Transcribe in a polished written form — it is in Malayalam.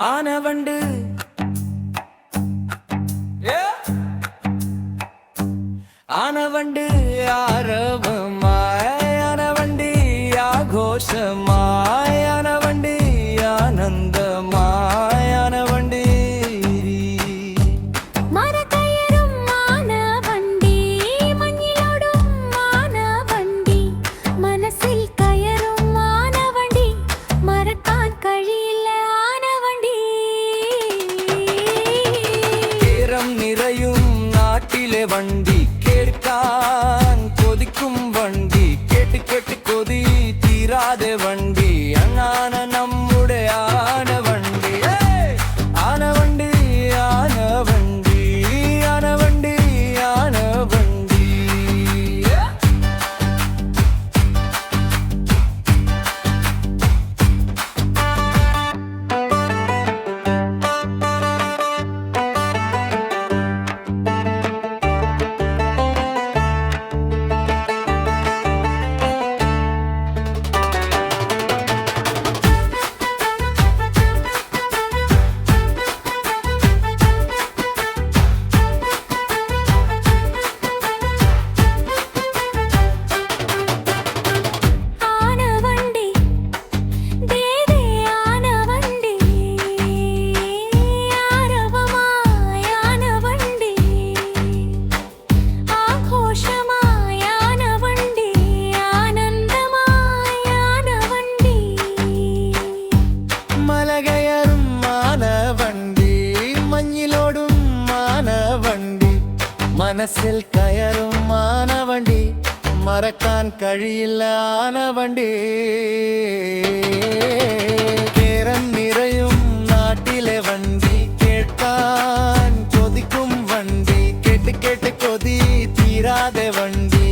ആനവണ്ട് ആനവണ്ട് ആരവമായി ആനവണ്ടി ആഘോഷമായി ആനവണ്ടി ആനന്ദമായി ആനവണ്ടി നിറയും നാട്ടിലെ വണ്ടി കേൾക്കാൻ കൊതിക്കും വണ്ടി കേട്ട് കേട്ട് കൊതി തീരാതെ വണ്ടി അങ്ങനെ നമ്മുടെ ആനവണ്ടി ആനവണ്ടി ആനവണ്ടി ആനവണ്ടി ആനവണ്ടി മനസ്സിൽ കയറും ആനവണ്ടി മറക്കാൻ കഴിയില്ല ആനവണ്ടി കേരം നിറയും നാട്ടിലെ വണ്ടി കേൾക്കാൻ കൊതിക്കും വണ്ടി കേട്ട് കേട്ട് കൊതി തീരാതെ വണ്ടി